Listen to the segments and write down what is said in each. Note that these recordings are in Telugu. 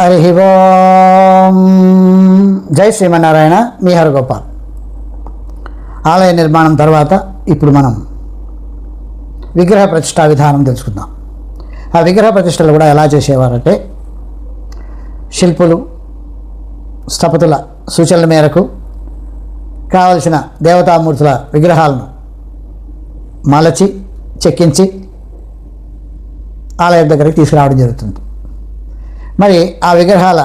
హరి ఓం. జై శ్రీమన్నారాయణ. మీ హరగోపాల్. ఆలయ నిర్మాణం తర్వాత ఇప్పుడు మనం విగ్రహ ప్రతిష్ఠా విధానం తెలుసుకుందాం. ఆ విగ్రహ ప్రతిష్టలు కూడా ఎలా చేసేవారంటే, శిల్పులు స్థపతుల సూచనల మేరకు కావలసిన దేవతామూర్తుల విగ్రహాలను మలచి చెక్కించి ఆలయం దగ్గరికి తీసుకురావడం జరుగుతుంది. మరి ఆ విగ్రహాల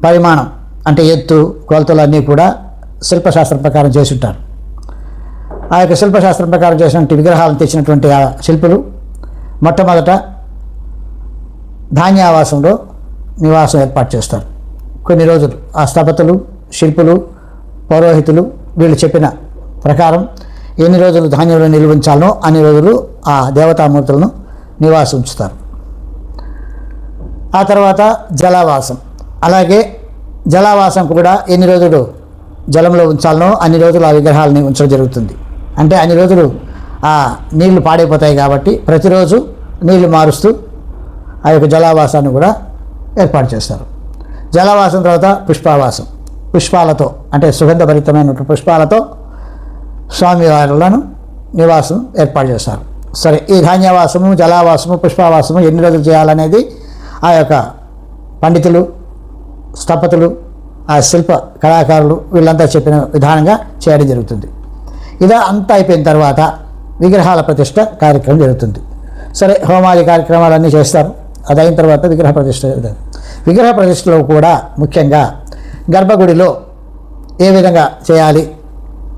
పరిమాణం అంటే ఎత్తు కొలతలు అన్నీ కూడా శిల్పశాస్త్రం ప్రకారం చేసి ఉంటారు. ఆ యొక్క శిల్పశాస్త్రం ప్రకారం చేసినటువంటి విగ్రహాలను తెచ్చినటువంటి ఆ శిల్పులు మొట్టమొదట ధాన్యావాసంలో నివాసం ఏర్పాటు చేస్తారు. కొన్ని రోజులు ఆ స్థపతులు, శిల్పులు, పౌరోహితులు వీళ్ళు చెప్పిన ప్రకారం ఎన్ని రోజులు ధాన్యంలో నిల్వ ఉంచాలనో అన్ని రోజులు ఆ దేవతామూర్తులను నివాసం ఉంచుతారు. ఆ తర్వాత జలావాసం, అలాగే జలావాసం కూడా ఎన్ని రోజులు జలంలో ఉంచాలనో అన్ని రోజులు ఆ విగ్రహాలని ఉంచడం జరుగుతుంది. అంటే అన్ని రోజులు ఆ నీళ్లు పాడైపోతాయి కాబట్టి ప్రతిరోజు నీళ్లు మారుస్తూ ఆ యొక్క జలావాసాన్ని కూడా ఏర్పాటు చేస్తారు. జలావాసం తర్వాత పుష్పావాసం, పుష్పాలతో అంటే సుగంధభరితమైన పుష్పాలతో స్వామివారులను నివాసం ఏర్పాటు చేస్తారు. సరే, ఈ ధాన్యవాసము, జలావాసము, పుష్పావాసము ఎన్ని రోజులు చేయాలనేది ఆ యొక్క పండితులు, స్థపతులు, ఆ శిల్ప కళాకారులు వీళ్ళంతా చెప్పిన విధానంగా చేయడం జరుగుతుంది. ఇదా అంతా అయిపోయిన తర్వాత విగ్రహాల ప్రతిష్ట కార్యక్రమం జరుగుతుంది. సరే, హోమాది కార్యక్రమాలన్నీ చేస్తారు. అది అయిన తర్వాత విగ్రహ ప్రతిష్ట జరుగుతుంది. విగ్రహ ప్రతిష్టలో కూడా ముఖ్యంగా గర్భగుడిలో ఏ విధంగా చేయాలి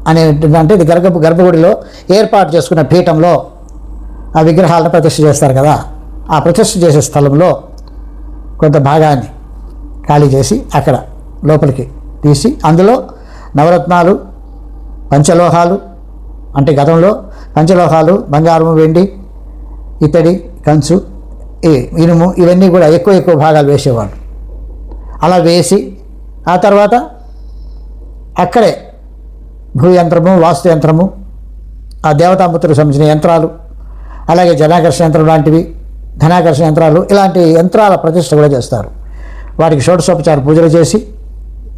అనేటంటే, ఇది గర్భగుడిలో ఏర్పాటు చేసుకున్న పీఠంలో ఆ విగ్రహాలను ప్రతిష్ఠ చేస్తారు కదా, ఆ ప్రతిష్ఠ చేసే స్థలంలో కొంత భాగాన్ని ఖాళీ చేసి అక్కడ లోపలికి తీసి అందులో నవరత్నాలు, పంచలోహాలు అంటే గతంలో పంచలోహాలు బంగారము, వెండి, ఇత్తడి, కంచు, ఇనుము ఇవన్నీ కూడా ఎక్కువ భాగాలు వేసేవాళ్ళు. అలా వేసి ఆ తర్వాత అక్కడే భూయంత్రము, వాస్తు యంత్రము, ఆ దేవతామూర్తులకు సంబంధించిన యంత్రాలు, అలాగే జనాకర్షణ యంత్రం లాంటివి, ధనాకర్షణ యంత్రాలు, ఇలాంటి యంత్రాల ప్రతిష్ఠ కూడా చేస్తారు. వాటికి షోడశోపచార పూజలు చేసి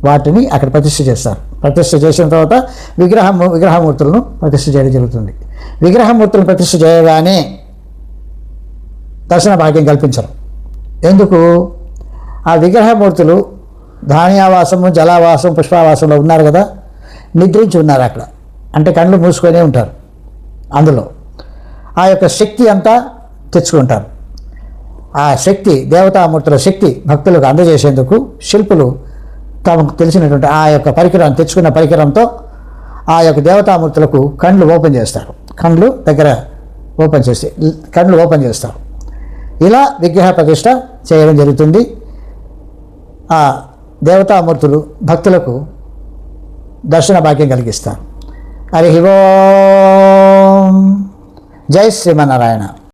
వాటిని అక్కడ ప్రతిష్ఠ చేస్తారు. ప్రతిష్ఠ చేసిన తర్వాత విగ్రహమూర్తులను ప్రతిష్ఠ చేయడం జరుగుతుంది. విగ్రహమూర్తులను ప్రతిష్ఠ చేయగానే దర్శన భాగ్యం కల్పించరు. ఎందుకు? ఆ విగ్రహమూర్తులు ధాన్యావాసము, జలావాసం, పుష్పావాసంలో ఉన్నారు కదా, నిద్రించి ఉన్నారు అక్కడ. అంటే కళ్ళు మూసుకొనే ఉంటారు. అందులో ఆ యొక్క శక్తి అంతా తెచ్చుకుంటారు. ఆ శక్తి, దేవతామూర్తుల శక్తి భక్తులకు అందజేసేందుకు శిల్పులు తమకు తెలిసినటువంటి ఆ యొక్క పరికరం, తెచ్చుకున్న పరికరంతో ఆ యొక్క దేవతామూర్తులకు కళ్ళు ఓపెన్ చేస్తారు. కళ్ళు ఓపెన్ చేస్తారు. ఇలా విగ్రహ ప్రతిష్ఠ చేయడం జరుగుతుంది. ఆ దేవతామూర్తులు భక్తులకు దర్శన భాగ్యం కలిగిస్తారు. హరి ఓం. జై శ్రీమన్నారాయణ.